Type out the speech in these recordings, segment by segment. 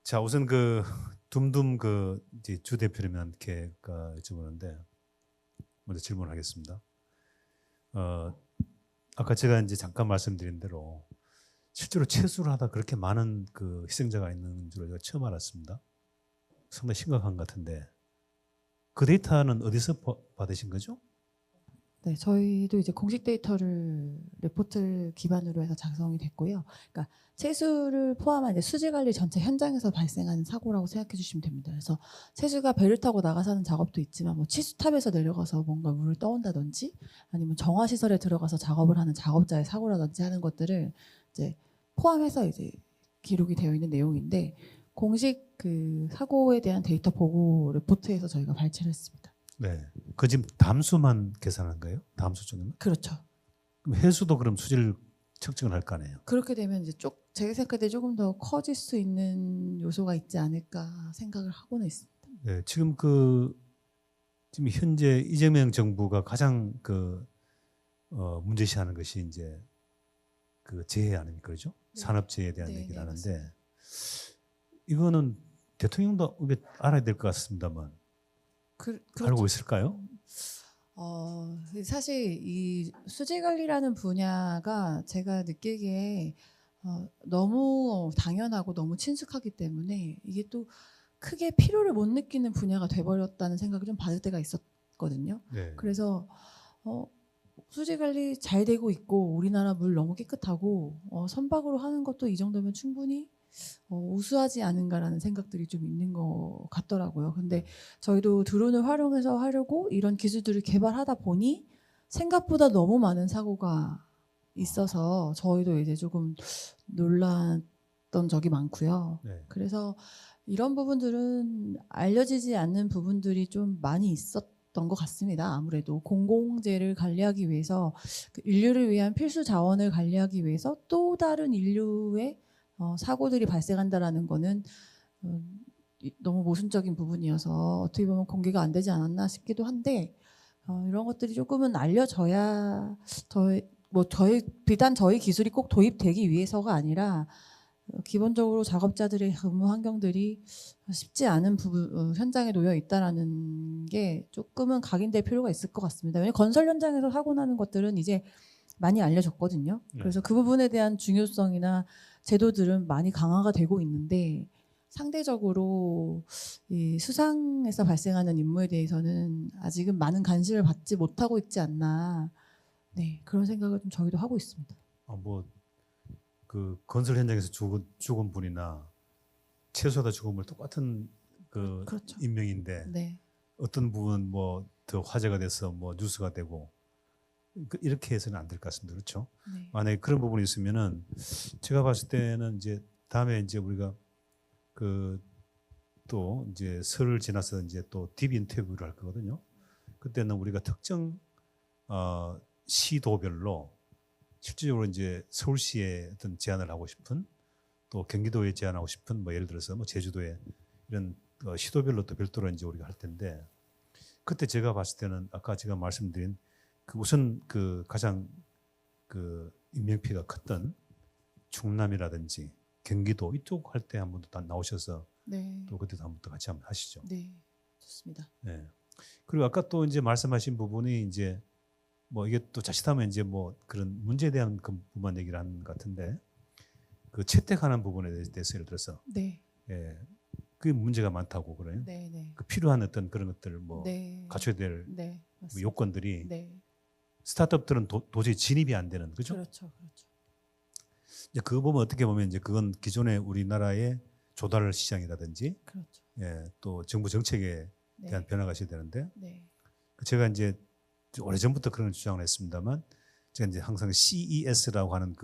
자, 우선 그 둠둠 그 이제 주 대표님한테 여쭤보는데 먼저 질문하겠습니다. 아까 제가 이제 잠깐 말씀드린 대로 실제로 채수를 하다 그렇게 많은 그 희생자가 있는 줄 제가 처음 알았습니다. 상당히 심각한 것 같은데 그 데이터는 어디서 받으신 거죠? 네, 저희도 이제 공식 데이터를 레포트를 기반으로 해서 작성이 됐고요. 그러니까 채수를 포함한 이제 수질 관리 전체 현장에서 발생하는 사고라고 생각해 주시면 됩니다. 그래서 채수가 배를 타고 나가서 하는 작업도 있지만 뭐 치수탑에서 내려가서 뭔가 물을 떠온다든지 아니면 정화 시설에 들어가서 작업을 하는 작업자의 사고라든지 하는 것들을 이제 포함해서 이제 기록이 되어 있는 내용인데 공식 그 사고에 대한 데이터 보고 레포트에서 저희가 발췌를 했습니다. 네. 그 지금 담수만 계산한 거예요? 담수 쪽에만? 그렇죠. 그럼 해수도 그럼 수질 측정을 할 거 아니에요? 그렇게 되면 이제 제가 생각할 때 조금 더 커질 수 있는 요소가 있지 않을까 생각을 하고는 있습니다. 네. 지금 지금 현재 이재명 정부가 가장 문제시하는 것이 이제 그 재해 아닙니까, 그렇죠? 네. 산업재해에 대한 네, 얘기를 네, 하는데 맞습니다. 이거는 대통령도 알아야 될 것 같습니다만 그렇죠. 알고 있을까요? 사실 이 수질 관리라는 분야가 제가 느끼기에 너무 당연하고 너무 친숙하기 때문에 이게 또 크게 필요를 못 느끼는 분야가 돼버렸다는 생각을 좀 받을 때가 있었거든요. 네. 그래서 수질 관리 잘 되고 있고 우리나라 물 너무 깨끗하고 선박으로 하는 것도 이 정도면 충분히 우수하지 않은가라는 생각들이 좀 있는 것 같더라고요. 근데 저희도 드론을 활용해서 하려고 이런 기술들을 개발하다 보니 생각보다 너무 많은 사고가 있어서 저희도 이제 조금 놀랐던 적이 많고요. 네. 그래서 이런 부분들은 알려지지 않는 부분들이 좀 많이 있었던 것 같습니다. 아무래도 공공재를 관리하기 위해서 그 인류를 위한 필수 자원을 관리하기 위해서 또 다른 인류의 사고들이 발생한다라는 거는 너무 모순적인 부분이어서 어떻게 보면 공개가 안 되지 않았나 싶기도 한데 이런 것들이 조금은 알려져야 저희 비단 저희 기술이 꼭 도입되기 위해서가 아니라 기본적으로 작업자들의 근무 환경들이 쉽지 않은 부분 현장에 놓여 있다라는 게 조금은 각인될 필요가 있을 것 같습니다. 왜냐하면 건설 현장에서 사고 나는 것들은 이제 많이 알려졌거든요. 그래서 그 부분에 대한 중요성이나 제도들은 많이 강화가 되고 있는데 상대적으로 이 수상에서 발생하는 임무에 대해서는 아직은 많은 관심을 받지 못하고 있지 않나. 네, 그런 생각을 좀 저희도 하고 있습니다. 그 건설 현장에서 죽은 분이나 채수하다 죽은 분 똑같은 그렇죠. 인명인데 네. 어떤 부분 뭐 더 화제가 돼서 뭐 뉴스가 되고 이렇게 해서는 안 될 것 같습니다. 그렇죠? 네. 만약에 그런 부분이 있으면은 제가 봤을 때는 이제 다음에 이제 우리가 또 이제 설을 지나서 이제 또 딥 인터뷰를 할 거거든요. 그때는 우리가 특정 시도별로 실질적으로 이제 서울시에 어떤 제안을 하고 싶은 또 경기도에 제안하고 싶은 뭐 예를 들어서 뭐 제주도에 이런 시도별로 또 별도로 이제 우리가 할 텐데 그때 제가 봤을 때는 아까 제가 말씀드린 우선 가장 인명피해가 컸던 충남이라든지 경기도 이쪽 할 때 한 번 더 나오셔서 네. 또 그때도 한 번 더 같이 한번 하시죠. 네. 좋습니다. 네. 그리고 아까 또 이제 말씀하신 부분이 이제 뭐 이게 또 자칫하면 이제 뭐 그런 문제에 대한 부분만 얘기를 하는 것 같은데 그 채택하는 부분에 대해서 예를 들어서 네. 그게 문제가 많다고 그래요. 네. 네. 그 필요한 어떤 그런 것들 뭐 네. 갖춰야 될 네. 뭐 맞습니다. 요건들이 네. 스타트업들은 도저히 진입이 안 되는 거죠. 그렇죠. 그렇죠. 이제 그거 보면 어떻게 보면 이제 그건 기존의 우리나라의 조달 시장이라든지 그렇죠. 또 정부 정책에 대한 네. 변화가 있어야 되는데 네. 제가 이제 오래전부터 그런 주장을 했습니다만 제가 이제 항상 CES라고 하는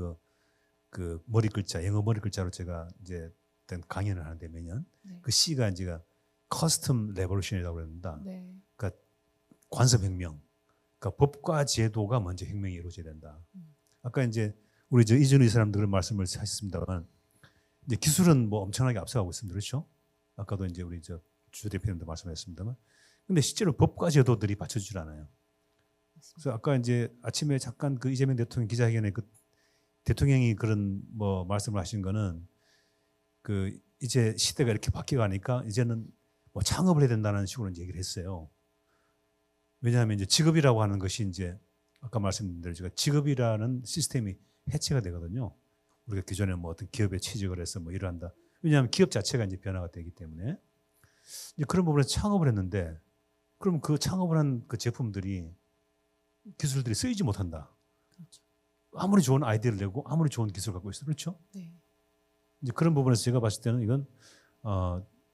그 머리 글자 영어 머리 글자로 제가 이제 어떤 강연을 하는데 매년 네. 그 C가 이제 커스텀 레볼루션이라고 그럽니다. 네. 그러니까 관습혁명. 그러니까 법과 제도가 먼저 혁명이 이루어져야 된다. 아까 이제 우리 이준희 사람들 말씀을 하셨습니다만 이제 기술은 뭐 엄청나게 앞서가고 있습니다. 그렇죠? 아까도 이제 우리 주 대표님도 말씀하셨습니다만 근데 실제로 법과 제도들이 받쳐주질 않아요. 그래서 아까 이제 아침에 잠깐 그 이재명 대통령 기자회견에 대통령이 그런 뭐 말씀을 하신 거는 이제 시대가 이렇게 바뀌어가니까 이제는 뭐 창업을 해야 된다는 식으로 이제 얘기를 했어요. 왜냐하면 이제 직업이라고 하는 것이 이제 아까 말씀드린 대로 제가 직업이라는 시스템이 해체가 되거든요. 우리가 기존에 뭐 어떤 기업에 취직을 해서 뭐 일을 한다. 왜냐하면 기업 자체가 이제 변화가 되기 때문에 이제 그런 부분에서 창업을 했는데 그럼 그 창업을 한 그 제품들이 기술들이 쓰이지 못한다. 그렇죠. 아무리 좋은 아이디어를 내고 아무리 좋은 기술을 갖고 있어 그렇죠? 네. 이제 그런 부분에서 제가 봤을 때는 이건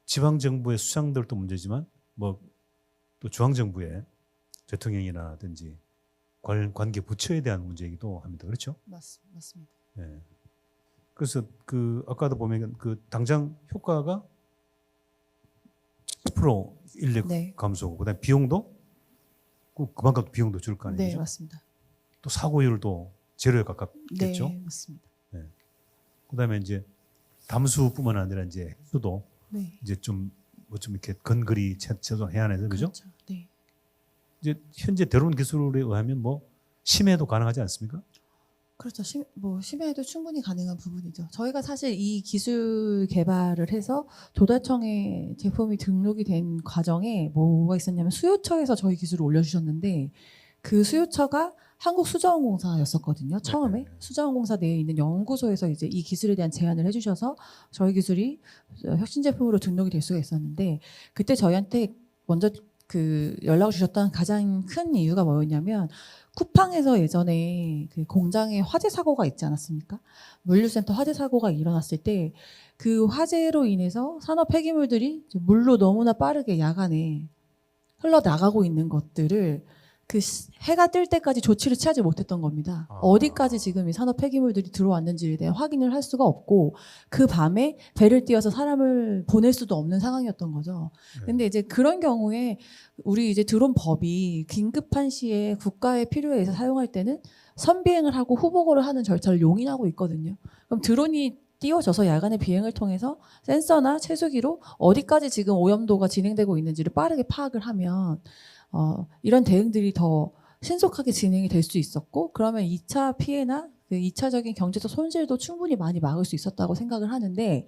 지방 정부의 수장들도 문제지만 뭐 또 중앙 정부의 대통령이라든지 관계 부처에 대한 문제이기도 합니다. 그렇죠? 맞습니다. 네. 그래서 그 아까도 보면 그 당장 효과가 10% 인력 네. 감소고 그다음 에 비용도 그만큼 비용도 줄 거 아니죠? 네, 맞습니다. 또 사고율도 제로에 가깝겠죠? 네, 맞습니다. 그다음에 이제 담수뿐만 아니라 이제 해수도 네. 이제 좀 이렇게 건거리 최소한 해안에서 그죠? 그렇죠. 네. 이제 현재 들어온 기술에 의하면 뭐 심해도 가능하지 않습니까? 그렇죠. 심해도 충분히 가능한 부분이죠. 저희가 사실 이 기술 개발을 해서 조달청에 제품이 등록이 된 과정에 뭐가 있었냐면 수요처에서 저희 기술을 올려주셨는데 그 수요처가 한국수자원공사였었거든요. 처음에 네. 수자원공사 내에 있는 연구소에서 이제 이 기술에 대한 제안을 해주셔서 저희 기술이 혁신 제품으로 등록이 될 수가 있었는데 그때 저희한테 먼저 그 연락을 주셨던 가장 큰 이유가 뭐였냐면 쿠팡에서 예전에 그 공장에 화재 사고가 있지 않았습니까? 물류센터 화재 사고가 일어났을 때 그 화재로 인해서 산업 폐기물들이 물로 너무나 빠르게 야간에 흘러나가고 있는 것들을 그 해가 뜰 때까지 조치를 취하지 못했던 겁니다. 어디까지 지금 이 산업 폐기물들이 들어왔는지에 대한 확인을 할 수가 없고 그 밤에 배를 띄워서 사람을 보낼 수도 없는 상황이었던 거죠. 근데 이제 그런 경우에 우리 이제 드론 법이 긴급한 시에 국가의 필요에 의해서 사용할 때는 선비행을 하고 후보고를 하는 절차를 용인하고 있거든요. 그럼 드론이 띄워져서 야간의 비행을 통해서 센서나 채수기로 어디까지 지금 오염도가 진행되고 있는지를 빠르게 파악을 하면 이런 대응들이 더 신속하게 진행이 될 수 있었고 그러면 2차 피해나 그 2차적인 경제적 손실도 충분히 많이 막을 수 있었다고 생각을 하는데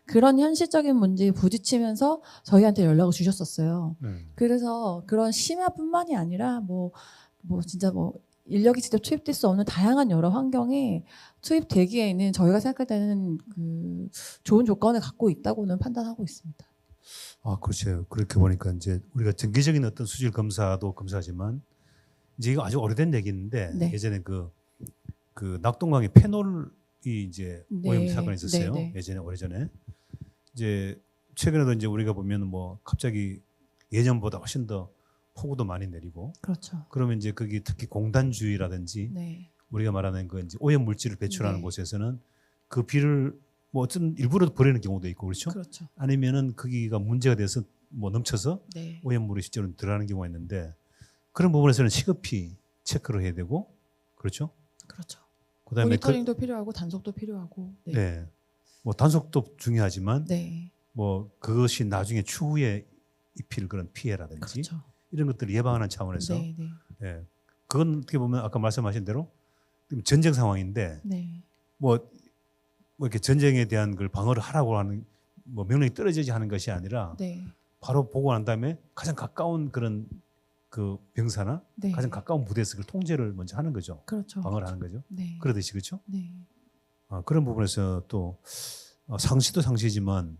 그런 현실적인 문제에 부딪히면서 저희한테 연락을 주셨었어요. 그래서 그런 심화뿐만이 아니라 뭐 진짜 뭐 인력이 직접 투입될 수 없는 다양한 여러 환경에 투입되기에는 저희가 생각할 때는 그 좋은 조건을 갖고 있다고는 판단하고 있습니다. 아, 그렇죠. 그렇게 보니까 이제 우리가 정기적인 어떤 수질 검사도 검사하지만 이제 이거 아주 오래된 얘기인데 네. 예전에 그 낙동강에 페놀이 이제 네. 오염 사건이 있었어요. 네, 네. 예전에 오래전에 이제 최근에도 이제 우리가 보면 뭐 갑자기 예년보다 훨씬 더 폭우도 많이 내리고 그렇죠. 그러면 이제 거기 특히 공단주의라든지 네. 우리가 말하는 그 이제 오염 물질을 배출하는 네. 곳에서는 그 비를 뭐 어떤 일부러 버리는 경우도 있고 그렇죠. 그렇죠. 아니면은 거기가 문제가 돼서 뭐 넘쳐서 네. 오염물이 실제로 들어가는 경우가 있는데 그런 부분에서는 시급히 체크를 해야 되고 그렇죠. 그렇죠. 그다음에 모니터링도 필요하고 단속도 필요하고. 네. 네. 뭐 단속도 중요하지만 네. 뭐 그것이 나중에 추후에 입힐 그런 피해라든지 그렇죠. 이런 것들을 예방하는 차원에서 네, 네. 예. 그건 어떻게 보면 아까 말씀하신 대로 전쟁 상황인데 네. 뭐 이렇게 전쟁에 대한 걸 방어를 하라고 하는 뭐 명령이 떨어지지 하는 것이 아니라 네. 바로 보고 난 다음에 가장 가까운 그런 그 병사나 네. 가장 가까운 부대에서 그 통제를 먼저 하는 거죠. 그렇죠. 방어를 하는 거죠. 네. 그러듯이 그렇죠. 네. 그런 부분에서 또 상시도 상시지만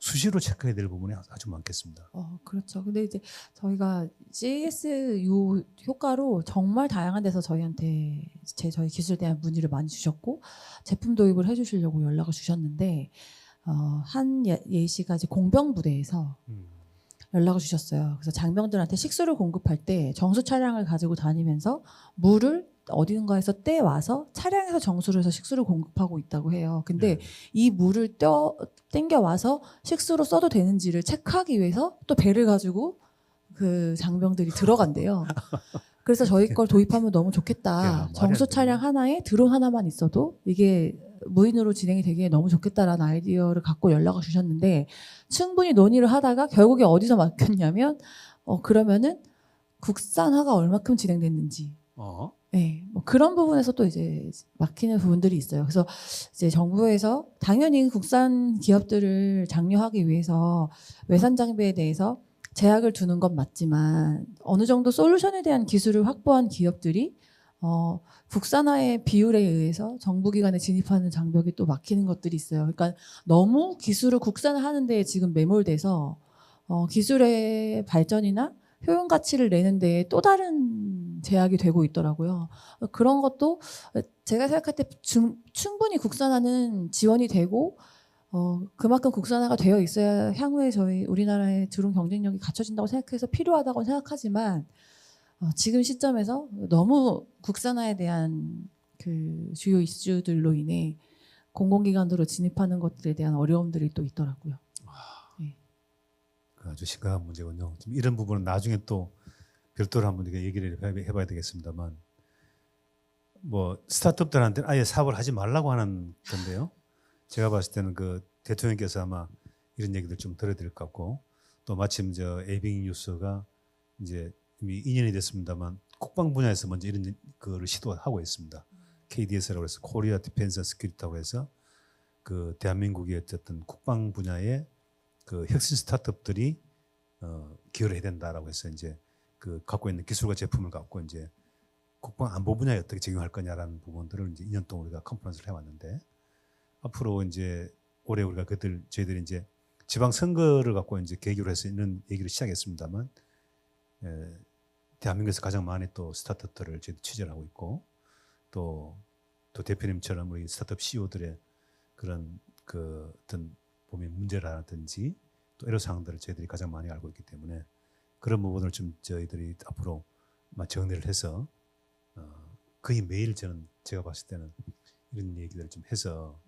수시로 체크해야 될 부분이 아주 많겠습니다. 그렇죠. 근데 이제 저희가 CSU 효과로 정말 다양한 데서 저희한테 저희 기술에 대한 문의를 많이 주셨고 제품 도입을 해주시려고 연락을 주셨는데 한 예시가 이제 공병부대에서 연락을 주셨어요. 그래서 장병들한테 식수를 공급할 때 정수 차량을 가지고 다니면서 물을 어딘가에서 떼 와서 차량에서 정수를 해서 식수를 공급하고 있다고 해요. 근데 이 물을 땡겨 와서 식수로 써도 되는지를 체크하기 위해서 또 배를 가지고 그 장병들이 들어간대요. 그래서 저희 걸 도입하면 너무 좋겠다. 정수 차량 하나에 드론 하나만 있어도 이게 무인으로 진행이 되기에 너무 좋겠다라는 아이디어를 갖고 연락을 주셨는데 충분히 논의를 하다가 결국에 어디서 막혔냐면 그러면은 국산화가 얼마큼 진행됐는지 네, 뭐 그런 부분에서 또 이제 막히는 부분들이 있어요. 그래서 이제 정부에서 당연히 국산 기업들을 장려하기 위해서 외산 장비에 대해서 제약을 두는 건 맞지만 어느 정도 솔루션에 대한 기술을 확보한 기업들이 국산화의 비율에 의해서 정부기관에 진입하는 장벽이 또 막히는 것들이 있어요. 그러니까 너무 기술을 국산화하는 데에 지금 매몰돼서 기술의 발전이나 효용 가치를 내는 데에 또 다른 제약이 되고 있더라고요. 그런 것도 제가 생각할 때 충분히 국산화는 지원이 되고 그만큼 국산화가 되어 있어야 향후에 저희 우리나라의 드론 경쟁력이 갖춰진다고 생각해서 필요하다고 생각하지만 지금 시점에서 너무 국산화에 대한 그 주요 이슈들로 인해 공공기관으로 진입하는 것들에 대한 어려움들이 또 있더라고요. 네. 아주 심각한 문제군요. 좀 이런 부분은 나중에 또 별도로 한번 얘기를 해봐야 되겠습니다만, 뭐 스타트업들한테는 아예 사업을 하지 말라고 하는 건데요. 제가 봤을 때는 그 대통령께서 아마 이런 얘기들 좀 들어야 될 것 같고, 또 마침 저 에이빙 뉴스가 이제 이미 2년이 됐습니다만 국방 분야에서 먼저 이런 거를 시도하고 있습니다. KDS라고 해서 코리아 디펜스 스큐리티라고 해서 그 대한민국의 어쨌든 국방 분야의 그 혁신 스타트업들이 기여를 해야 된다라고 해서 이제 그 갖고 있는 기술과 제품을 갖고 이제 국방 안보 분야에 어떻게 적용할 거냐라는 부분들을 이제 2년 동안 우리가 컨퍼런스를 해왔는데, 앞으로 이제 올해 우리가 저희들이 이제 지방 선거를 갖고 이제 계기로 해서 이런 얘기를 시작했습니다만, 대한민국에서 가장 많이 또 스타트업들을 저희도 취재를 하고 있고, 또 대표님처럼 우리 스타트업 CEO들의 그런 그 어떤 보면 문제라든지 또 애로 사항들을 저희들이 가장 많이 알고 있기 때문에 그런 부분을 좀 저희들이 앞으로 정리를 해서 거의 매일 제가 봤을 때는 이런 얘기들을 좀 해서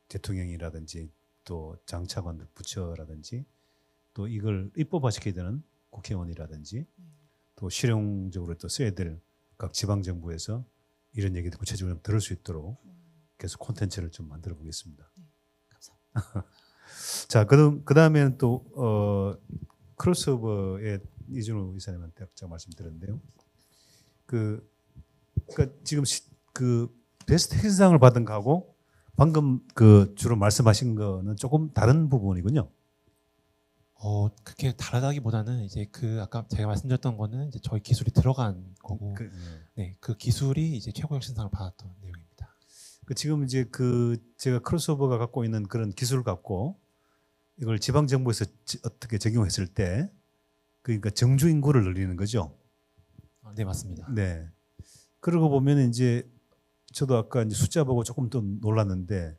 대통령이라든지 또 장차관 부처라든지 또 이걸 입법화시켜야 되는 국회의원이라든지 또 실용적으로 또 써야 될 각 지방 정부에서 이런 얘기들 구체적으로 좀 들을 수 있도록 계속 콘텐츠를 좀 만들어 보겠습니다. 감사합니다. 자, 그다음에는 또 크로스오버의 이준호 이사님한테 제가 말씀드렸는데요. 그러니까 지금 그 베스트 혁신상을 받은 거하고 방금 그 주로 말씀하신 거는 조금 다른 부분이군요. 그렇게 다르다기보다는 이제 그 아까 제가 말씀드렸던 거는 이제 저희 기술이 들어간 거고, 네, 그 기술이 이제 최고 혁신상을 받았던 내용입니다. 지금 이제 제가 크로스오버가 갖고 있는 그런 기술을 갖고 이걸 지방 정부에서 어떻게 적용했을 때 그러니까 정주 인구를 늘리는 거죠. 네, 맞습니다. 네. 그러고 보면 이제 저도 아까 이제 숫자 보고 조금 더 놀랐는데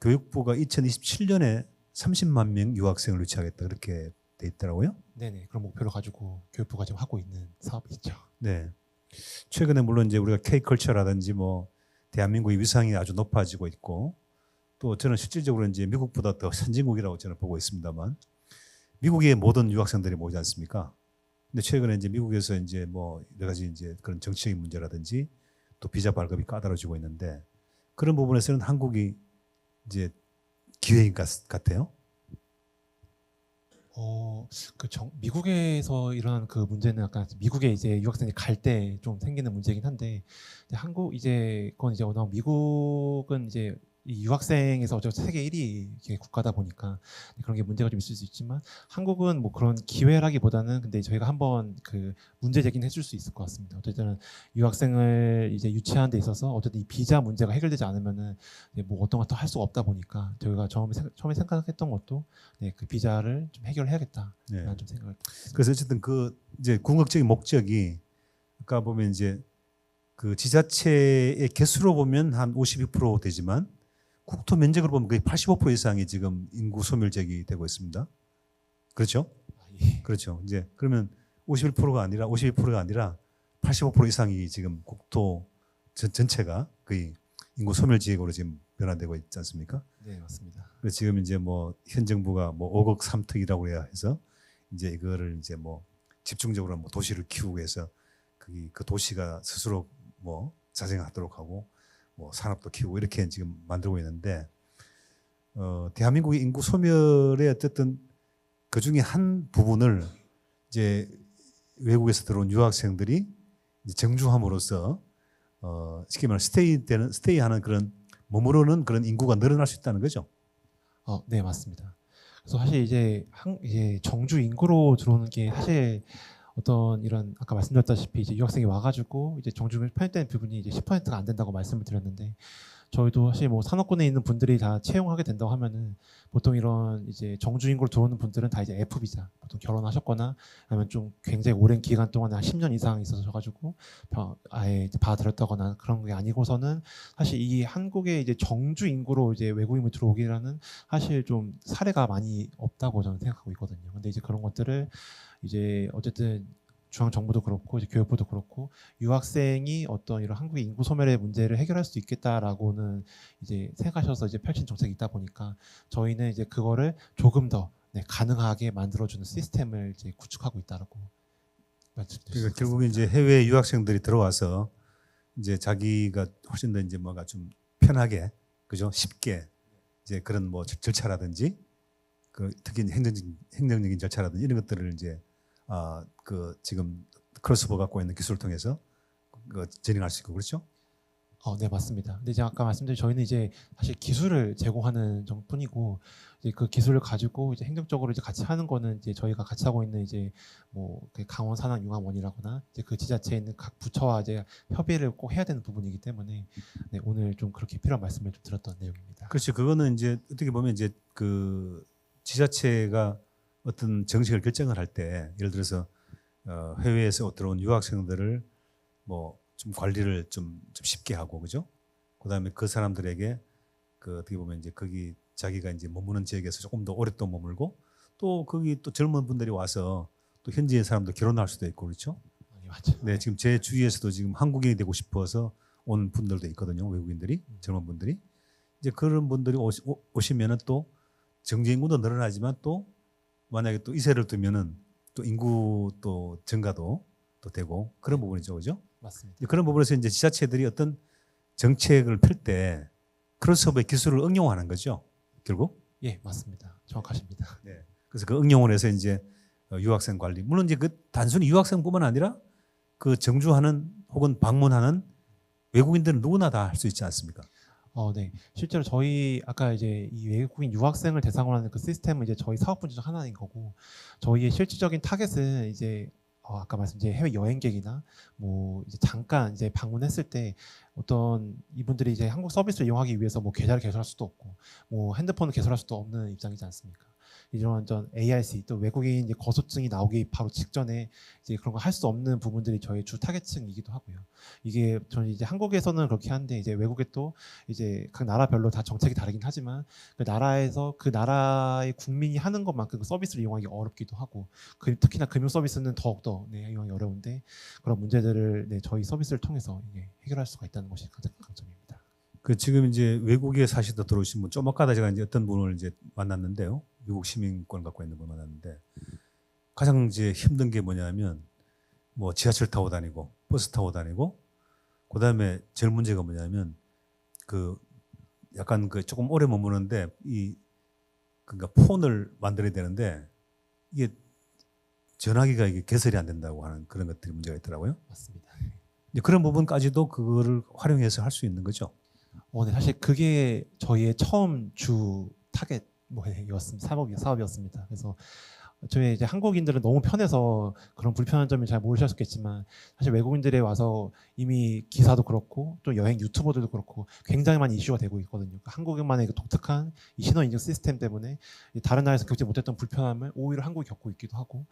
교육부가 2027년에 30만 명 유학생을 유치하겠다 그렇게 돼 있더라고요. 네네, 그런 목표를 가지고 교육부가 지금 하고 있는 사업이 있죠. 네. 최근에 물론 이제 우리가 K컬처라든지 뭐 대한민국의 위상이 아주 높아지고 있고 또 저는 실질적으로 이제 미국보다 더 선진국이라고 저는 보고 있습니다만 미국의 모든 유학생들이 모이지 않습니까? 근데 최근에 이제 미국에서 이제 뭐 여러 가지 이제 그런 정치적인 문제라든지 또 비자 발급이 까다로워지고 있는데 그런 부분에서는 한국이 이제 기회인 것 같아요. 미국에서 일어나는 그 문제는 약간 미국에 이제 유학생이 갈 때 좀 생기는 문제긴 한데 한국 이제 그건 이제 워낙 미국은 이제 이 유학생에서 어쨌든 세계 1위 국가다 보니까 그런 게 문제가 좀 있을 수 있지만 한국은 뭐 그런 기회라기보다는 근데 저희가 한번 그 문제 제기는 해줄 수 있을 것 같습니다. 어쨌든 유학생을 이제 유치하는 데 있어서 어쨌든 이 비자 문제가 해결되지 않으면은 뭐 어떤 것도 할 수가 없다 보니까 저희가 처음에 생각했던 것도 그 비자를 좀 해결해야겠다라는 좀 생각을. 그래서 어쨌든 그 이제 궁극적인 목적이 아까 보면 이제 그 지자체의 개수로 보면 한 52% 되지만 국토 면적으로 보면 거의 85% 이상이 지금 인구 소멸적이 되고 있습니다. 그렇죠? 예. 그렇죠. 이제 그러면 51%가 아니라 85% 이상이 지금 국토 전체가 거의 인구 소멸 지역으로 지금 변화되고 있지 않습니까? 네, 맞습니다. 그래서 지금 이제 뭐 현 정부가 뭐 5억 3특이라고 해야 해서 이제 이거를 이제 뭐 집중적으로 뭐 도시를 키우고 해서 그 도시가 스스로 뭐 자생하도록 하고 뭐 산업도 키우고 이렇게 지금 만들고 있는데 대한민국의 인구 소멸의 어쨌든 그 중에 한 부분을 이제 외국에서 들어온 유학생들이 이제 정주함으로써 쉽게 말하면 스테이하는 그런 머무르는 그런 인구가 늘어날 수 있다는 거죠. 네, 맞습니다. 그래서 사실 이제 정주 인구로 들어오는 게 사실 어떤 이런 아까 말씀드렸다시피 이제 유학생이 와가지고 이제 정주가 편입되는 부분이 이제 10%가 안 된다고 말씀을 드렸는데 저희도 사실 뭐 산업군에 있는 분들이 다 채용하게 된다고 하면은 보통 이런 이제 정주 인구로 들어오는 분들은 다 이제 F비자 보통 결혼하셨거나 아니면 좀 굉장히 오랜 기간 동안 한 10년 이상 있어서가지고 아예 이제 받아들였다거나 그런 게 아니고서는 사실 이 한국에 이제 정주 인구로 이제 외국인이 들어오기라는 사실 좀 사례가 많이 없다고 저는 생각하고 있거든요. 근데 이제 그런 것들을 이제 어쨌든 중앙정부도 그렇고 이제 교육부도 그렇고 유학생이 어떤 이런 한국의 인구 소멸의 문제를 해결할 수 있겠다라고는 이제 생각하셔서 이제 펼친 정책이 있다 보니까 저희는 이제 그거를 조금 더 가능하게 만들어주는 시스템을 이제 구축하고 있다라고 말씀드릴 수 그러니까 있습니다. 결국에 이제 해외 유학생들이 들어와서 이제 자기가 훨씬 더 이제 뭐가 좀 편하게 그죠 쉽게 이제 그런 뭐 절차라든지 그 특히 행정적인 절차라든지 이런 것들을 이제 그 지금 크로스오버 갖고 있는 기술을 통해서 진행할 수 있고 그렇죠? 네, 맞습니다. 근데 이제 아까 말씀드린 저희는 이제 사실 기술을 제공하는 정뿐이고 이제 그 기술을 가지고 이제 행정적으로 이제 같이 하는 거는 이제 저희가 같이 하고 있는 이제 뭐 강원 산학융합원이라거나 이제 그 지자체에 있는 각 부처와 이제 협의를 꼭 해야 되는 부분이기 때문에 네, 오늘 좀 그렇게 필요한 말씀을 좀 드렸던 내용입니다. 그렇죠. 그거는 이제 어떻게 보면 이제 그 지자체가 어떤 정책을 결정을 할 때 예를 들어서 해외에서 들어온 유학생들을 뭐 좀 관리를 좀 쉽게 하고 그죠? 그다음에 그 사람들에게 그 어떻게 보면 이제 거기 자기가 이제 머무는 지역에서 조금 더 오랫동안 머물고 또 거기 또 젊은 분들이 와서 또 현지의 사람도 결혼할 수도 있고 그렇죠? 맞죠. 네, 지금 제 주위에서도 지금 한국인이 되고 싶어서 온 분들도 있거든요. 외국인들이 젊은 분들이 이제 그런 분들이 오시면은 또 정지 인구도 늘어나지만 또 만약에 또 이세를 두면은 또 인구 또 증가도 또 되고 그런 부분이죠, 그죠? 맞습니다. 그런 부분에서 이제 지자체들이 어떤 정책을 펼 때 크로스오버의 기술을 응용하는 거죠, 결국. 예, 맞습니다. 정확하십니다. 네. 그래서 그 응용을 해서 이제 유학생 관리. 물론 이제 그 단순히 유학생뿐만 아니라 그 정주하는 혹은 방문하는 외국인들은 누구나 다 할 수 있지 않습니까? 네. 실제로 저희 아까 이제 이 외국인 유학생을 대상으로 하는 그 시스템은 이제 저희 사업 분야 중 하나인 거고 저희의 실질적인 타겟은 이제 아까 말씀드린 해외 여행객이나 뭐 이제 잠깐 이제 방문했을 때 어떤 이분들이 이제 한국 서비스를 이용하기 위해서 뭐 계좌를 개설할 수도 없고 뭐 핸드폰을 개설할 수도 없는 입장이지 않습니까? 이런 전 ARC 또 외국인 이제 거소증이 나오기 바로 직전에 이제 그런 거 할 수 없는 부분들이 저희 주 타겟층이기도 하고요. 이게 저는 이제 한국에서는 그렇게 하는데 이제 외국에 또 이제 각 나라별로 다 정책이 다르긴 하지만 그 나라에서 그 나라의 국민이 하는 것만큼 그 서비스를 이용하기 어렵기도 하고 특히나 금융 서비스는 더욱더 이용하기 어려운데 그런 문제들을 저희 서비스를 통해서 해결할 수가 있다는 것이 가장 큰 강점입니다. 그 지금 이제 외국에 사시다 들어오신 분, 좀 아까 제가 이제 어떤 분을 이제 만났는데요. 미국 시민권 갖고 있는 분 만났는데 가장 이제 힘든 게 뭐냐면 뭐 지하철 타고 다니고 버스 타고 다니고 그다음에 제일 문제가 뭐냐면 그 약간 그 조금 오래 머무는데 그러니까 폰을 만들어야 되는데 이게 전화기가 이게 개설이 안 된다고 하는 그런 것들이 문제가 있더라고요. 맞습니다. 이제 그런 부분까지도 그거를 활용해서 할 수 있는 거죠. 네, 사실 그게 저희의 처음 주 타겟 사업이었습니다. 그래서 저희 이제 한국인들은 너무 편해서 그런 불편한 점을 잘 모르셨겠지만 사실 외국인들이 와서 이미 기사도 그렇고 또 여행 유튜버들도 그렇고 굉장히 많이 이슈가 되고 있거든요. 그러니까 한국인만의 그 독특한 이 신원 인증 시스템 때문에 다른 나라에서 겪지 못했던 불편함을 오히려 한국이 겪고 있기도 하고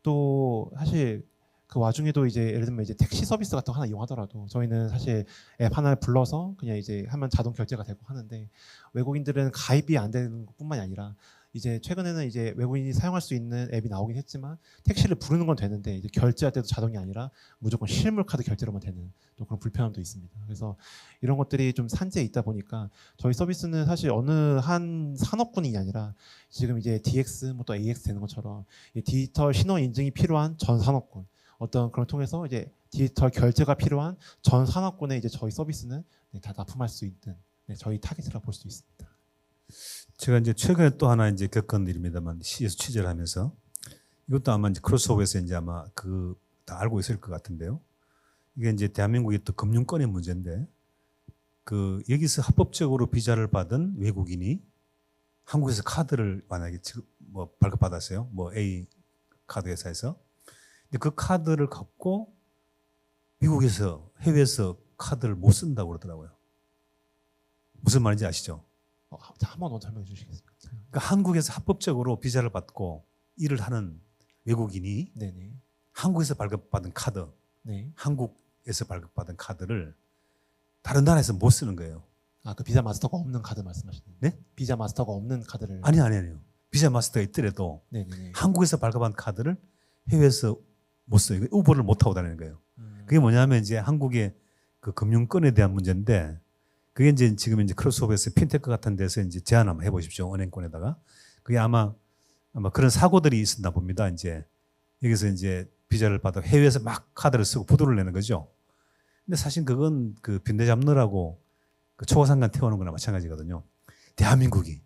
또 사실 그 와중에도 이제 예를 들면 이제 택시 서비스 같은 거 하나 이용하더라도 저희는 사실 앱 하나를 불러서 그냥 이제 하면 자동 결제가 되고 하는데 외국인들은 가입이 안 되는 것뿐만이 아니라 이제 최근에는 이제 외국인이 사용할 수 있는 앱이 나오긴 했지만 택시를 부르는 건 되는데 이제 결제할 때도 자동이 아니라 무조건 실물 카드 결제로만 되는 또 그런 불편함도 있습니다. 그래서 이런 것들이 좀 산재에 있다 보니까 저희 서비스는 사실 어느 한 산업군이 아니라 지금 이제 DX 뭐 또 AX 되는 것처럼 디지털 신원 인증이 필요한 전 산업군 어떤 그런 통해서 이제 디지털 결제가 필요한 전 산업군에 이제 저희 서비스는 다 납품할 수 있는 저희 타겟이라 볼 수 있습니다. 제가 이제 최근에 또 하나 이제 겪은 일입니다만 시에서 취재를 하면서 이것도 아마 이제 크로스오버에서 이제 아마 그 다 알고 있을 것 같은데요. 이게 이제 대한민국의 또 금융권의 문제인데 그 여기서 합법적으로 비자를 받은 외국인이 한국에서 카드를 만약에 지금 뭐 발급받았어요. 뭐 A 카드 회사에서. 근데 그 카드를 갖고 미국에서 해외에서 카드를 못 쓴다고 그러더라고요. 무슨 말인지 아시죠? 한 번 더 설명해 주시겠습니까? 그러니까 한국에서 합법적으로 비자를 받고 일을 하는 외국인이 네네. 한국에서 발급받은 카드, 네. 한국에서 발급받은 카드를 다른 나라에서 못 쓰는 거예요. 아, 그 비자 마스터가 없는 카드 말씀하시는 거예요? 네? 비자 마스터가 없는 카드를. 아니요. 비자 마스터가 있더라도 네네네. 한국에서 발급한 카드를 해외에서 못 써요. 이거 우버를 못 타고 다니는 거예요. 그게 뭐냐면 이제 한국의 그 금융권에 대한 문제인데 그게 이제 지금 이제 크로스오버에서 핀테크 같은 데서 이제 제안 한번 해보십시오. 은행권에다가. 그게 아마 그런 사고들이 있었나 봅니다. 이제 여기서 이제 비자를 받아 해외에서 막 카드를 쓰고 부도를 내는 거죠. 근데 사실 그건 그 빈대 잡느라고 그 초과상관 태우는 거나 마찬가지거든요. 대한민국이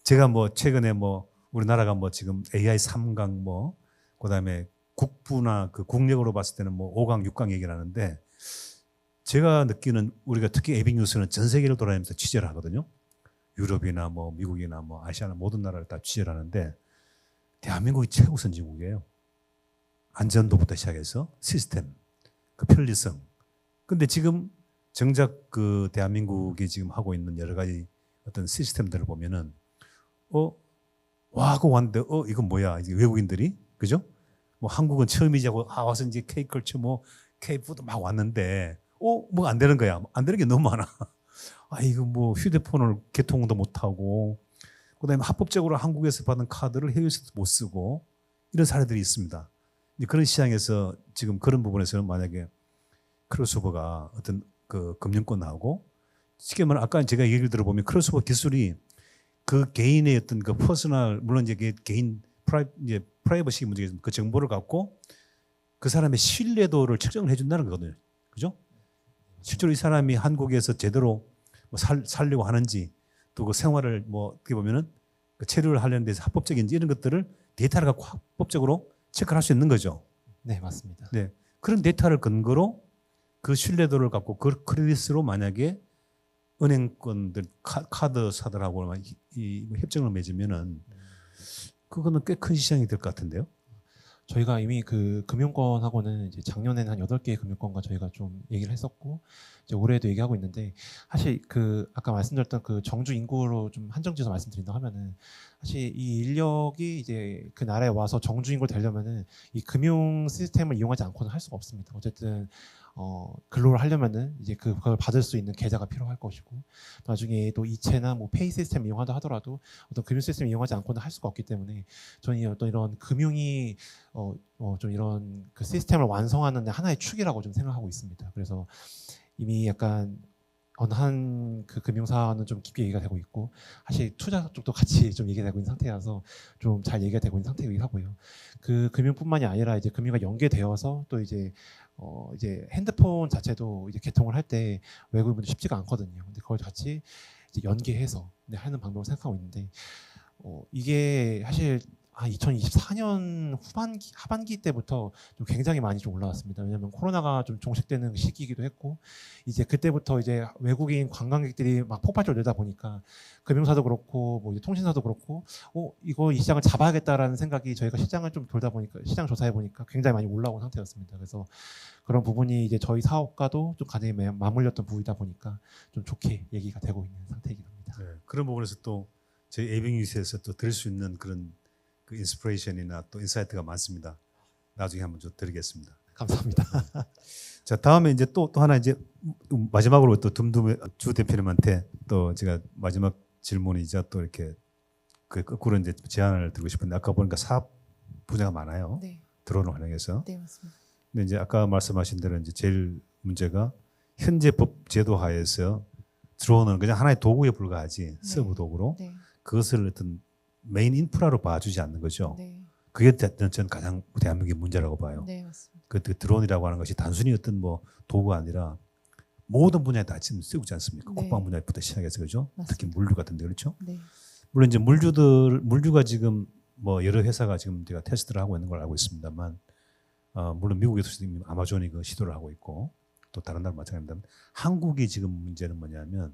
제가 뭐 최근에 뭐 우리나라가 뭐 지금 AI 3강 뭐 그다음에 국부나 그 국력으로 봤을 때는 뭐 5강, 6강 얘기를 하는데 제가 느끼는 우리가 특히 에빅뉴스는 전 세계를 돌아다니면서 취재를 하거든요. 유럽이나 뭐 미국이나 뭐 아시아나 모든 나라를 다 취재를 하는데 대한민국이 최고 선진국이에요. 안전도부터 시작해서 시스템, 그 편리성. 근데 지금 정작 그 대한민국이 지금 하고 있는 여러 가지 어떤 시스템들을 보면은 와 하고 왔는데 이건 뭐야? 이제 외국인들이 그죠? 뭐 한국은 처음이자고 와서 이제 K컬처 뭐 K푸드 막 왔는데 뭐가 안 되는 거야. 안 되는 게 너무 많아. 이거 뭐 휴대폰을 개통도 못 하고 그다음에 합법적으로 한국에서 받은 카드를 해외에서 못 쓰고 이런 사례들이 있습니다. 그런 시장에서 지금 그런 부분에서는 만약에 크로스오버가 어떤 그 금융권하고 쉽게 말하면 아까 제가 얘기를 들어보면 크로스오버 기술이 그 개인의 어떤 그 퍼스널 물론 이제 개인 프라이버시 문제 그 정보를 갖고 그 사람의 신뢰도를 측정을 해준다는 거거든요. 그죠? 실제로 이 사람이 한국에서 제대로 뭐 살려고 하는지 또 그 생활을 뭐 어떻게 보면은 그 체류를 하려는 데서 합법적인지 이런 것들을 데이터를 갖고 합법적으로 체크할 수 있는 거죠. 네, 맞습니다. 네. 그런 데이터를 근거로 그 신뢰도를 갖고 그 크레딧으로 만약에 은행권들 카드사들하고 이 협정을 맺으면은 그거는 꽤 큰 시장이 될 것 같은데요. 저희가 이미 그 금융권하고는 이제 작년에는 한 8개의 금융권과 저희가 좀 얘기를 했었고 이제 올해도 얘기하고 있는데 사실 그 아까 말씀드렸던 그 정주 인구로 좀 한정지어서 말씀드린다 하면은 사실 이 인력이 이제 그 나라에 와서 정주 인구를 되려면은 이 금융 시스템을 이용하지 않고는 할 수가 없습니다. 어쨌든 근로를 하려면은 이제 그걸 받을 수 있는 계좌가 필요할 것이고 나중에 또 이체나 뭐 페이 시스템 이용한다 하더라도 어떤 금융 시스템 이용하지 않고는 할 수가 없기 때문에 저는 어떤 이런 금융이 좀 이런 그 시스템을 완성하는 하나의 축이라고 좀 생각하고 있습니다. 그래서 이미 약간 어느 한 그 금융사는 좀 깊게 얘기가 되고 있고 사실 투자 쪽도 같이 좀 얘기가 되고 있는 상태라서 좀 잘 얘기가 되고 있는 상태이긴 하고요. 그 금융뿐만이 아니라 이제 금융과 연계되어서 또 이제 핸드폰 자체도 이제 개통을 할 때 외국인분들 쉽지가 않거든요. 근데 그걸 같이 이제 연계해서 하는 방법을 생각하고 있는데 이게 사실 2024년 하반기 때부터 좀 굉장히 많이 좀 올라왔습니다. 왜냐하면 코로나가 좀 종식되는 시기이기도 했고 이제 그때부터 이제 외국인 관광객들이 막 폭발적으로 늘다 보니까 금융사도 그렇고 뭐 이제 통신사도 그렇고 이거 이 시장을 잡아야겠다라는 생각이 저희가 시장을 좀 돌다 보니까 시장 조사해 보니까 굉장히 많이 올라온 상태였습니다. 그래서 그런 부분이 이제 저희 사업과도 좀 간접히 맞물렸던 부분이다 보니까 좀 좋게 얘기가 되고 있는 상태이긴 합니다. 네, 그런 부분에서 또 저희 에빅뉴스에서 또 들을 수 있는 그런 그 인스피레이션이나 또 인사이트가 많습니다. 나중에 한번 좀 드리겠습니다. 감사합니다. 자, 다음에 이제 또 하나 이제 마지막으로 또 둠둠 주 대표님한테 또 제가 마지막 질문이자 또 이렇게 그 거꾸로 이제 제안을 드리고 싶은데 아까 보니까 사업 분야가 많아요. 네, 드론을 활용해서. 네 맞습니다. 근데 이제 아까 말씀하신 대로 이제 제일 문제가 현재 법 제도 하에서 드론은 그냥 하나의 도구에 불과하지 서브 도구로 네, 그것을 어떤 메인 인프라로 봐주지 않는 거죠. 네, 그게 저는 가장 대한민국의 문제라고 봐요. 네 맞습니다. 그 드론이라고 하는 것이 단순히 어떤 뭐 도구가 아니라 모든 분야에 다 지금 쓰고 있습니까? 네. 국방 분야부터 시작해서 그죠? 맞습니다. 특히 물류 같은데 그렇죠? 네, 물론 이제 물류가 지금 뭐 여러 회사가 지금 제가 테스트를 하고 있는 걸 알고 있습니다만 물론 미국에서 이미 아마존이 그 시도를 하고 있고 또 다른 나라 마찬가지입니다. 한국이 지금 문제는 뭐냐면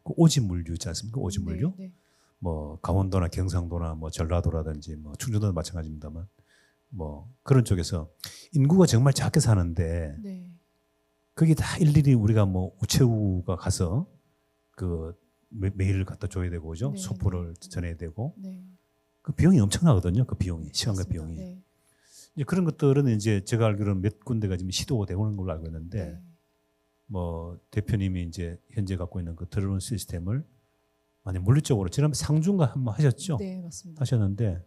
그 오지 물류 있지 않습니까? 오지 물류. 네, 뭐 강원도나 경상도나 뭐 전라도라든지 뭐 충청도도 마찬가지입니다만 뭐 그런 쪽에서 인구가 정말 작게 사는데 네. 그게 다 일일이 우리가 뭐 우체국가 가서 그 메일을 갖다 줘야 되고 그죠? 네, 소포를 전해야 되고 네. 그 비용이 엄청나거든요. 그 비용이 시간과 맞습니다. 비용이. 네. 이제 그런 것들은 이제 제가 알기로는 몇 군데가 지금 시도가 되고 있는 걸로 알고 있는데 네. 뭐 대표님이 이제 현재 갖고 있는 그 드론 시스템을 만약 물리적으로 지난번 상중가 한번 하셨죠? 네, 맞습니다. 하셨는데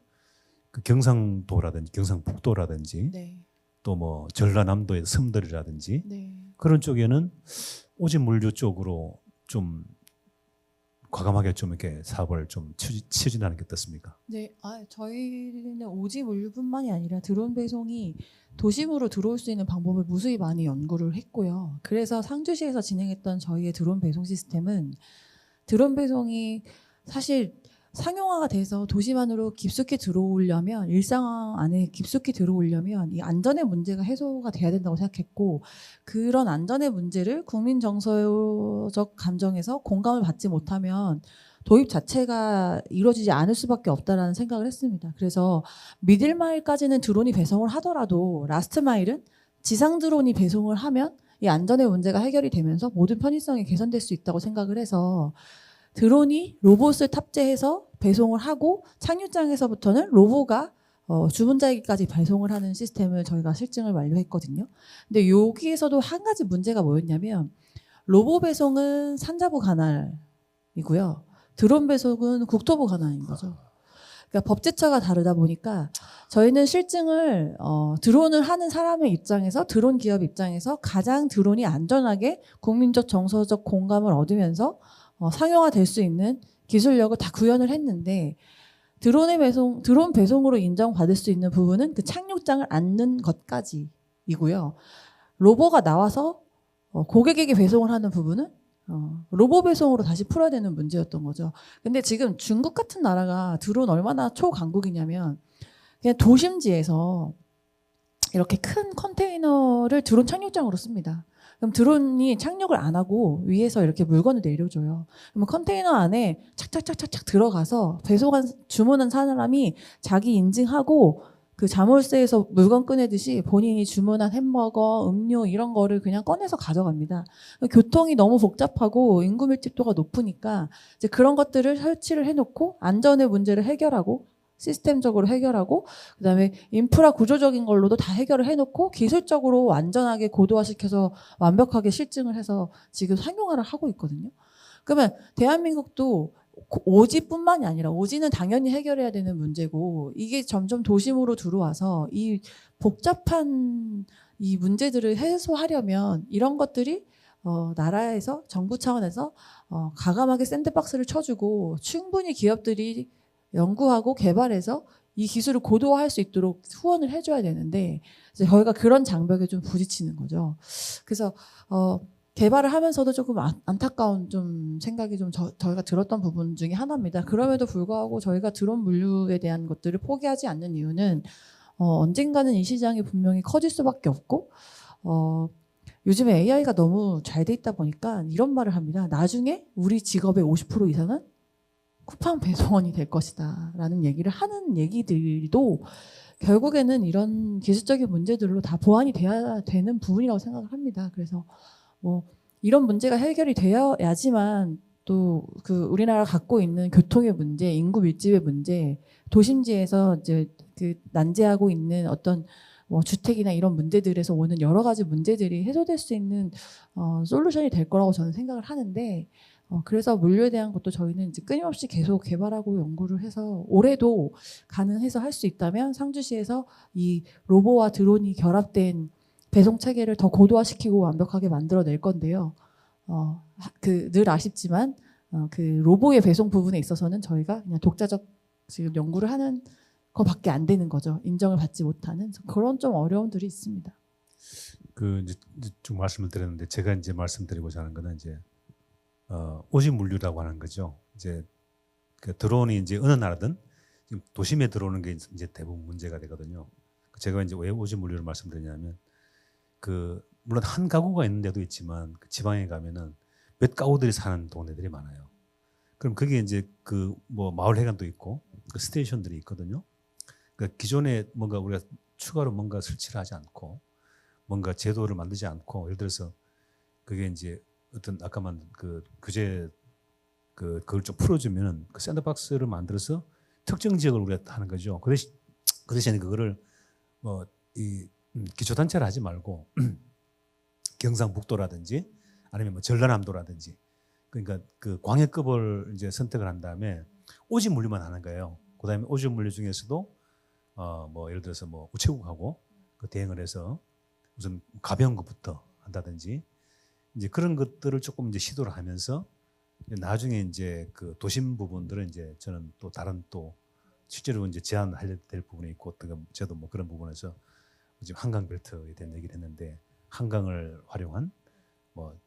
그 경상도라든지 경상북도라든지 네. 또 뭐 전라남도의 섬들이라든지 네. 그런 쪽에는 오지 물류 쪽으로 좀 과감하게 좀 이렇게 사업을 좀 추진하는 게 어떻습니까? 네, 저희는 오지 물류뿐만이 아니라 드론 배송이 도심으로 들어올 수 있는 방법을 무수히 많이 연구를 했고요. 그래서 상주시에서 진행했던 저희의 드론 배송 시스템은 드론 배송이 사실 상용화가 돼서 도심 안으로 깊숙이 들어오려면 일상 안에 깊숙이 들어오려면 이 안전의 문제가 해소가 돼야 된다고 생각했고 그런 안전의 문제를 국민 정서적 감정에서 공감을 받지 못하면 도입 자체가 이루어지지 않을 수밖에 없다라는 생각을 했습니다. 그래서 미들마일까지는 드론이 배송을 하더라도 라스트 마일은 지상 드론이 배송을 하면 이 안전의 문제가 해결이 되면서 모든 편의성이 개선될 수 있다고 생각을 해서 드론이 로봇을 탑재해서 배송을 하고 착륙장에서부터는 로봇가 주문자에게까지 배송을 하는 시스템을 저희가 실증을 완료했거든요. 근데 여기에서도 한 가지 문제가 뭐였냐면 로봇 배송은 산자부 관할이고요. 드론 배송은 국토부 관할인 거죠. 그러니까 법제처가 다르다 보니까 저희는 실증을 드론을 하는 사람의 입장에서 드론 기업 입장에서 가장 드론이 안전하게 국민적 정서적 공감을 얻으면서 상용화될 수 있는 기술력을 다 구현을 했는데 드론 배송으로 인정받을 수 있는 부분은 그 착륙장을 앉는 것까지이고요. 로봇가 나와서 고객에게 배송을 하는 부분은 로봇 배송으로 다시 풀어야 되는 문제였던 거죠. 근데 지금 중국 같은 나라가 드론 얼마나 초강국이냐면 그냥 도심지에서 이렇게 큰 컨테이너를 드론 착륙장으로 씁니다. 그럼 드론이 착륙을 안 하고 위에서 이렇게 물건을 내려줘요. 그러면 컨테이너 안에 착착착착착 들어가서 주문한 사람이 자기 인증하고 그 자물쇠에서 물건 꺼내듯이 본인이 주문한 햄버거, 음료 이런 거를 그냥 꺼내서 가져갑니다. 교통이 너무 복잡하고 인구 밀집도가 높으니까 이제 그런 것들을 설치를 해놓고 안전의 문제를 해결하고 시스템적으로 해결하고 그다음에 인프라 구조적인 걸로도 다 해결을 해놓고 기술적으로 완전하게 고도화시켜서 완벽하게 실증을 해서 지금 상용화를 하고 있거든요. 그러면 대한민국도 오지뿐만이 아니라 오지는 당연히 해결해야 되는 문제고 이게 점점 도심으로 들어와서 이 복잡한 이 문제들을 해소하려면 이런 것들이 나라에서 정부 차원에서 과감하게 샌드박스를 쳐주고 충분히 기업들이 연구하고 개발해서 이 기술을 고도화할 수 있도록 후원을 해줘야 되는데 이제 저희가 그런 장벽에 좀 부딪히는 거죠. 그래서 개발을 하면서도 조금 안타까운 좀 생각이 좀 저희가 들었던 부분 중에 하나입니다. 그럼에도 불구하고 저희가 드론 물류에 대한 것들을 포기하지 않는 이유는 언젠가는 이 시장이 분명히 커질 수밖에 없고 요즘에 AI가 너무 잘 돼 있다 보니까 이런 말을 합니다. 나중에 우리 직업의 50% 이상은 쿠팡 배송원이 될 것이다 라는 얘기를 하는 얘기들도 결국에는 이런 기술적인 문제들로 다 보완이 돼야 되는 부분이라고 생각을 합니다. 그래서 뭐 이런 문제가 해결이 되어야지만 또 그 우리나라가 갖고 있는 교통의 문제, 인구 밀집의 문제, 도심지에서 이제 그 난제하고 있는 어떤 뭐 주택이나 이런 문제들에서 오는 여러 가지 문제들이 해소될 수 있는 솔루션이 될 거라고 저는 생각을 하는데 그래서 물류에 대한 것도 저희는 이제 끊임없이 계속 개발하고 연구를 해서 올해도 가능해서 할 수 있다면 상주시에서 이 로봇과 드론이 결합된 배송 체계를 더 고도화시키고 완벽하게 만들어낼 건데요. 늘 아쉽지만 그 로봇의 배송 부분에 있어서는 저희가 그냥 독자적 지금 연구를 하는 거밖에 안 되는 거죠. 인정을 받지 못하는 그런 좀 어려움들이 있습니다. 그 이제 쭉 말씀을 드렸는데 제가 이제 말씀드리고자 하는 거는 이제 오지 물류라고 하는 거죠. 이제 그 드론이 이제 어느 나라든 지금 도심에 들어오는 게 이제 대부분 문제가 되거든요. 제가 이제 왜 오지 물류를 말씀드리냐면 그 물론 한 가구가 있는 데도 있지만 그 지방에 가면은 몇 가구들이 사는 동네들이 많아요. 그럼 그게 이제 그 뭐 마을 회관도 있고 그 스테이션들이 있거든요. 그러니까 기존에 뭔가 우리가 추가로 뭔가 설치를 하지 않고 뭔가 제도를 만들지 않고 예를 들어서 그게 이제 어떤 아까 만든 그 규제 그걸 좀 풀어주면은 그 샌드박스를 만들어서 특정 지역을 우리가 하는 거죠. 그 대신에 그거를 뭐 이 기초단체를 하지 말고 경상북도라든지 아니면 뭐 전라남도라든지 그러니까 그 광역급을 이제 선택을 한 다음에 오지 물류만 하는 거예요. 그다음에 오지 물류 중에서도 뭐 예를 들어서 뭐 우체국하고 그 대응을 해서 우선 가벼운 것부터 한다든지 이제 그런 것들을 조금 이제 시도를 하면서 나중에 이제 그 도심 부분들은 이제 저는 또 다른 또 실제로 이제 제한할 될 부분이 있고 또 저도 뭐 그런 부분에서 지금 한강 벨트에 대한 얘기를 했는데 한강을 활용한 뭐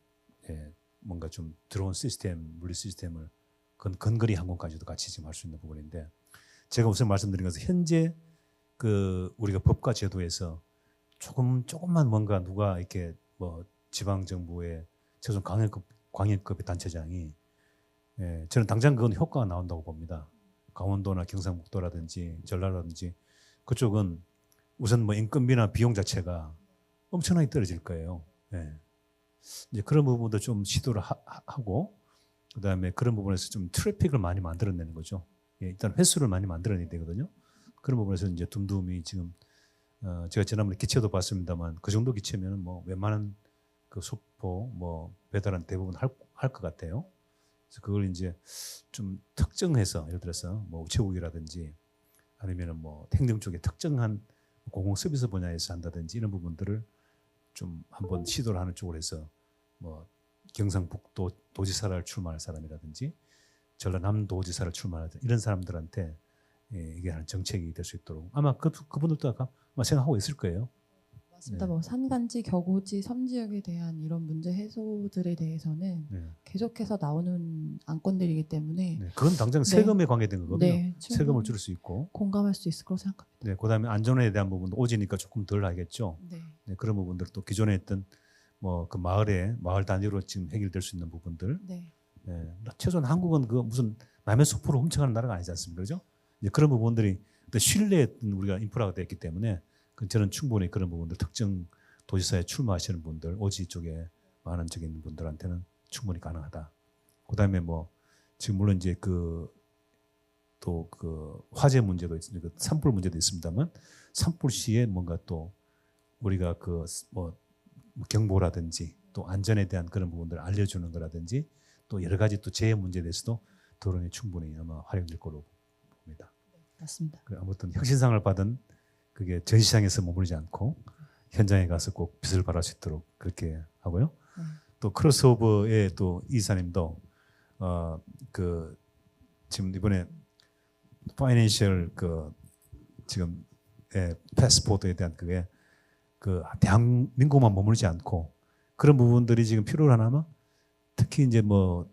뭔가 좀 들어온 시스템 물류 시스템을 근거리 항공까지도 같이 지금 할 수 있는 부분인데 제가 우선 말씀드린 것은 현재 그 우리가 법과 제도에서 조금만 뭔가 누가 이렇게 뭐 지방 정부의 최소한 광역급의 단체장이 저는 당장 그건 효과가 나온다고 봅니다. 강원도나 경상북도라든지 전라라든지 그쪽은 우선 뭐 인건비나 비용 자체가 엄청나게 떨어질 거예요. 이제 그런 부분도 좀 시도를 하고 그다음에 그런 부분에서 좀 트래픽을 많이 만들어내는 거죠. 일단 횟수를 많이 만들어내야 되거든요. 그런 부분에서 이제 둠둠이 지금 제가 지난번에 기체도 봤습니다만 그 정도 기체면은 뭐 웬만한 그 소포 뭐 배달은 대부분 할 것 같아요. 그래서 그걸 이제 좀 특정해서 예를 들어서 뭐 우체국이라든지 아니면은 뭐 행정 쪽에 특정한 공공 서비스 분야에서 한다든지 이런 부분들을 좀 한번 시도를 하는 쪽으로 해서 뭐 경상북도 도지사를 출마할 사람이라든지 전라남도지사를 출마할 이런 사람들한테 이게 하는 정책이 될 수 있도록 아마 그분들도 아마 생각하고 있을 거예요. 맞습니다. 뭐 산간지, 격오지, 섬지역에 대한 이런 문제 해소들에 대해서는 계속해서 나오는 안건들이기 때문에 그건 당장 세금에 관계된 거거든요. 네, 세금을 줄일 수 있고 공감할 수 있을 거라고 생각합니다. 그다음에 안전에 대한 부분도 오지니까 조금 덜 하겠죠. 네. 그런 부분들 또 기존에 했던 뭐 그 마을 단위로 지금 해결될 수 있는 부분들. 네. 최소한 한국은 그 무슨 남의 숲으로 훔쳐가는 나라가 아니지 않습니까, 그렇죠? 이제 그런 부분들이 신뢰의 우리가 인프라가 됐기 때문에 저는 충분히 그런 부분들 특정 도지사에 출마하시는 분들 오지 쪽에 많은 적인 분들한테는 충분히 가능하다. 그다음에 뭐 지금 물론 이제 또 그 화재 문제도 있습니다. 그 산불 문제도 있습니다만 산불 시에 뭔가 또 우리가 그 뭐 경보라든지 또 안전에 대한 그런 부분들을 알려주는 거라든지 또 여러 가지 또 재해 문제에 대해서도 토론이 충분히 아마 활용될 거로 봅니다. 맞습니다. 아무튼 혁신상을 받은 그게 전시장에서 머무르지 않고 현장에 가서 꼭 빛을 발할 수 있도록 그렇게 하고요. 또 크로스오버의 또 이사님도 그 지금 이번에 파이낸셜 그 지금 패스포드에 대한 그게 그 대한민국만 머무르지 않고 그런 부분들이 지금 필요하나마 특히 이제 뭐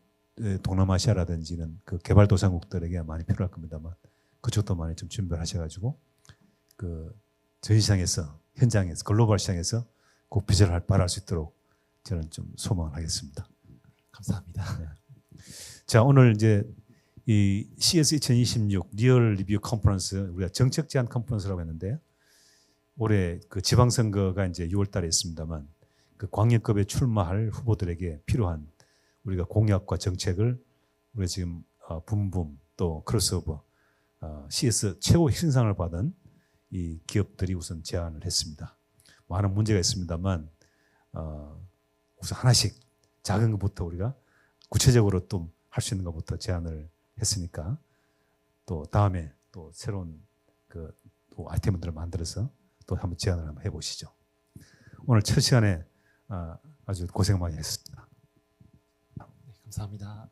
동남아시아라든지는 그 개발도상국들에게 많이 필요할 겁니다만 그쪽도 많이 좀 준비를 하셔가지고 그 전시장에서 현장에서 글로벌 시장에서 꼭 빛을 발할 수 있도록 저는 좀 소망을 하겠습니다. 감사합니다. 자 오늘 이제 이 CS 2026 리얼 리뷰 컨퍼런스 우리가 정책 제안 컨퍼런스라고 했는데 올해 그 지방선거가 이제 6월달에 있습니다만 그 광역급에 출마할 후보들에게 필요한 우리가 공약과 정책을 우리가 지금 붐붐 또 크로스오버 CS 최고 혁신상을 받은 이 기업들이 우선 제안을 했습니다. 많은 문제가 있습니다만 우선 하나씩 작은 것부터 우리가 구체적으로 또 할 수 있는 것부터 제안을 했으니까 또 다음에 또 새로운 그 또 아이템들을 만들어서 또 한번 제안을 한번 해보시죠. 오늘 첫 시간에 아주 고생 많이 했습니다. 네, 감사합니다.